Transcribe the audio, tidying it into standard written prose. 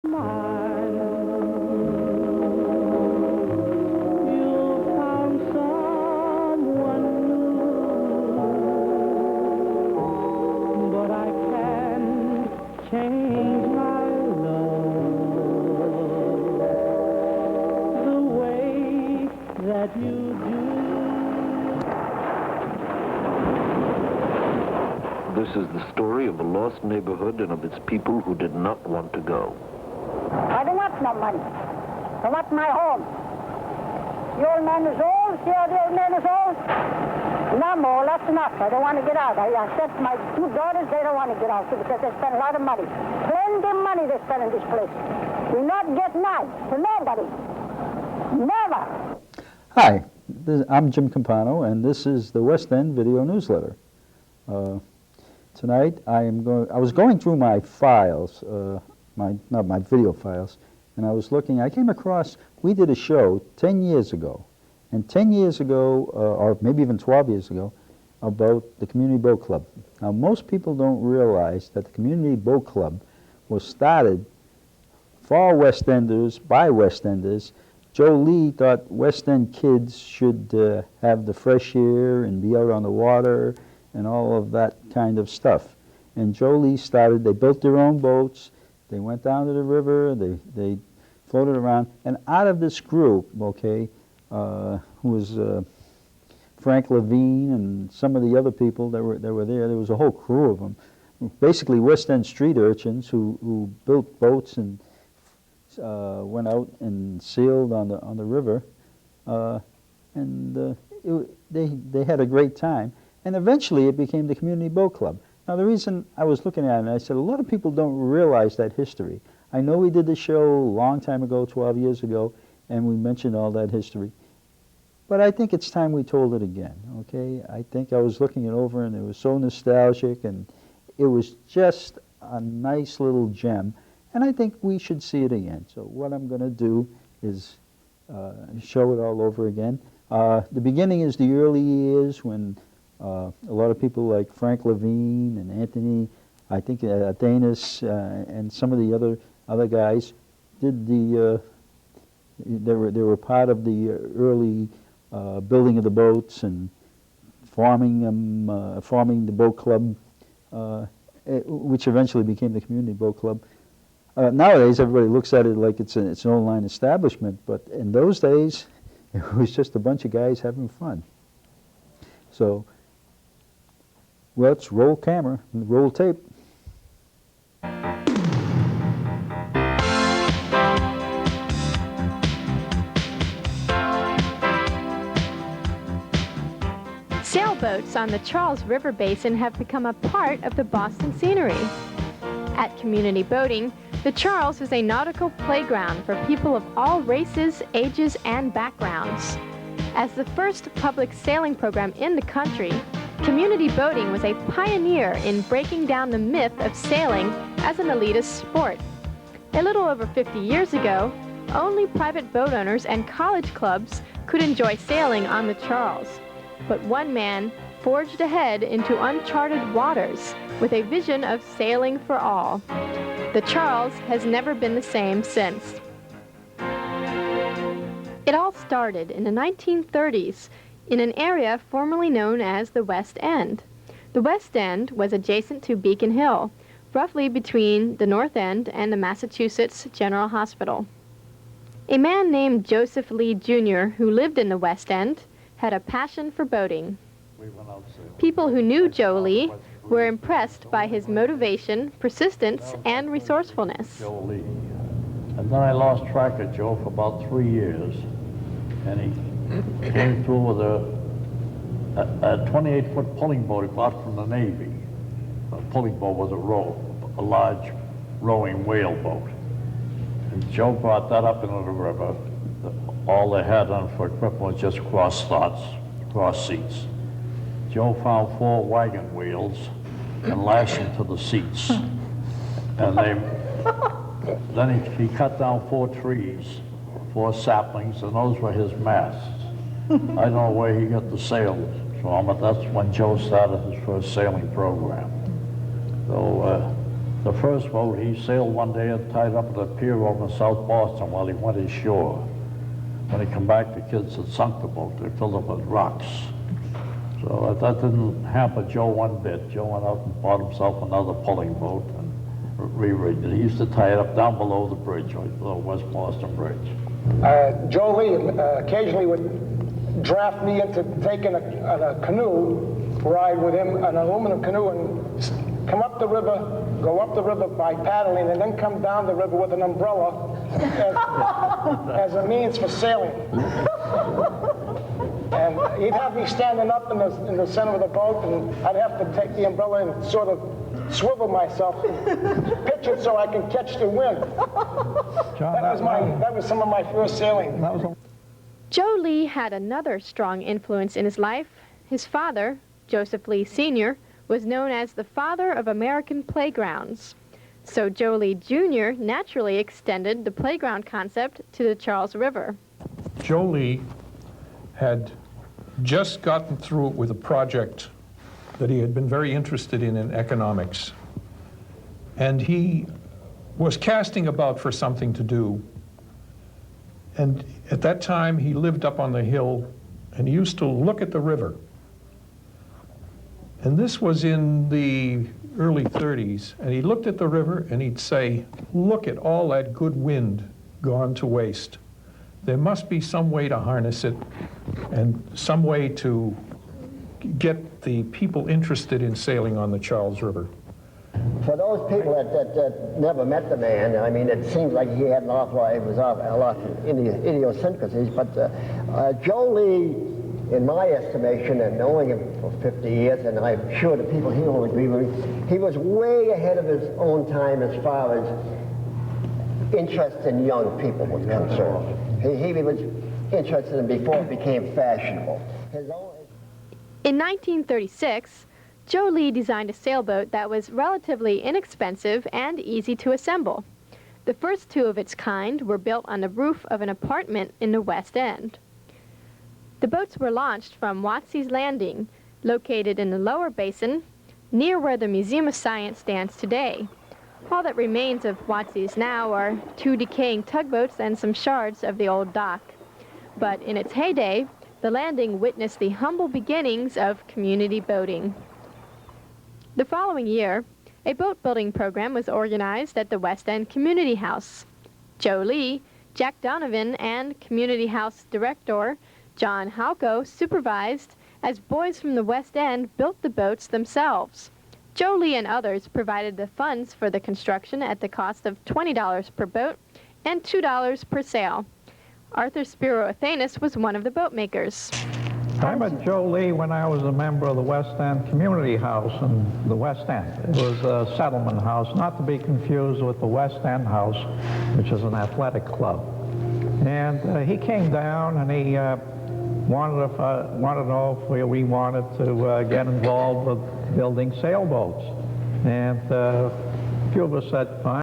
This is the story of a lost neighborhood and of its people who did not want to go. I don't want no money. I want my home. The old man is old. See how the old man is old? And I'm old. That's enough. I don't want to get out. I said to my two daughters, they don't want to get out too because they spend a lot of money. Plenty of money they spend in this place. We not get none to nobody. Never. Hi, I'm Jim Campano, and this is the West End Video Newsletter. Tonight, I was going through my files, not my video files, and I came across, we did a show 10 years ago, and 10 years ago, or maybe even 12 years ago, about the Community Boat Club. Now, most people don't realize that the Community Boat Club was started for West Enders, by West Enders. Joe Lee thought West End kids should have the fresh air and be out on the water and all of that kind of stuff. And Joe Lee started, they built their own boats, they went down to the river, they floated around, and out of this group, okay, who was Frank Levine and some of the other people that were there was a whole crew of them, basically West End street urchins who built boats and went out and sailed on the river, and they had a great time. And eventually it became the Community Boat Club. Now the reason I was looking at it, and I said a lot of people don't realize that history. I know we did the show a long time ago, 12 years ago, and we mentioned all that history. But I think it's time we told it again, okay? I think I was looking it over and it was so nostalgic and it was just a nice little gem. And I think we should see it again. So what I'm going to do is show it all over again. The beginning is the early years when a lot of people like Frank Levine and Anthony, I think Danis and some of the other guys did they were part of the early building of the boats and forming the boat club, which eventually became the Community Boat Club. Nowadays, everybody looks at it like it's an online establishment, but in those days, it was just a bunch of guys having fun. So let's roll camera and roll tape. Sailboats on the Charles River Basin have become a part of the Boston scenery. At Community Boating, the Charles is a nautical playground for people of all races, ages, and backgrounds. As the first public sailing program in the country, Community Boating was a pioneer in breaking down the myth of sailing as an elitist sport. A little over 50 years ago, only private boat owners and college clubs could enjoy sailing on the Charles. But one man forged ahead into uncharted waters with a vision of sailing for all. The Charles has never been the same since. It all started in the 1930s in an area formerly known as the West End. The West End was adjacent to Beacon Hill, roughly between the North End and the Massachusetts General Hospital. A man named Joseph Lee Jr., who lived in the West End, had a passion for boating. People who knew Joe Lee were impressed by his motivation, persistence, and resourcefulness. Joe Lee. And then I lost track of Joe for about 3 years, and he came through with a 28-foot pulling boat he bought from the Navy. A pulling boat was a large rowing whale boat. And Joe brought that up into the river. All they had on for equipment was just cross seats. Joe found 4 wagon wheels and lashed them to the seats. And then he cut down 4 trees, 4 saplings, and those were his masts. I don't know where he got the sails from, but that's when Joe started his first sailing program. So The first boat, he sailed one day and tied up at a pier over in South Boston while he went ashore. When he come back, the kids had sunk the boat. They filled it with rocks. So that didn't hamper Joe one bit. Joe went out and bought himself another pulling boat and re-rigged it. He used to tie it up down below the bridge, right below West Boston Bridge. Joe Lee occasionally would draft me into taking a canoe ride with him, an aluminum canoe, and come up the river, go up the river by paddling, and then come down the river with an umbrella as a means for sailing. And he'd have me standing up in the center of the boat, and I'd have to take the umbrella and sort of swivel myself, pitch it so I can catch the wind. John, that was some of my first sailing. Joe Lee had another strong influence in his life. His father, Joseph Lee Sr., was known as the father of American playgrounds. So Joe Lee Jr. naturally extended the playground concept to the Charles River. Joe Lee had just gotten through with a project that he had been very interested in economics. And he was casting about for something to do. And at that time, he lived up on the hill, and he used to look at the river. And this was in the early 30s, and he looked at the river and he'd say, look at all that good wind gone to waste. There must be some way to harness it and some way to get the people interested in sailing on the Charles River. For those people that never met the man, I mean, it seems like he had an awful lot, it was a lot of idiosyncrasies, but Joe Lee, in my estimation, and knowing him for 50 years, and I'm sure the people here will agree with me, he was way ahead of his own time as far as interest in young people was concerned. He was interested in before it became fashionable. In 1936, Joe Lee designed a sailboat that was relatively inexpensive and easy to assemble. The first two of its kind were built on the roof of an apartment in the West End. The boats were launched from Watsey's Landing, located in the lower basin, near where the Museum of Science stands today. All that remains of Watsey's now are 2 decaying tugboats and some shards of the old dock. But in its heyday, the landing witnessed the humble beginnings of community boating. The following year, a boat building program was organized at the West End Community House. Joe Lee, Jack Donovan, and Community House Director John Halco supervised as boys from the West End built the boats themselves. Joe Lee and others provided the funds for the construction at the cost of $20 per boat and $2 per sail. Arthur Spiro Athanas was one of the boat makers. I met Joe Lee when I was a member of the West End Community House in the West End. It was a settlement house, not to be confused with the West End House, which is an athletic club. And he came down and he wanted to know if we wanted to get involved with building sailboats. And a few of us said, fine.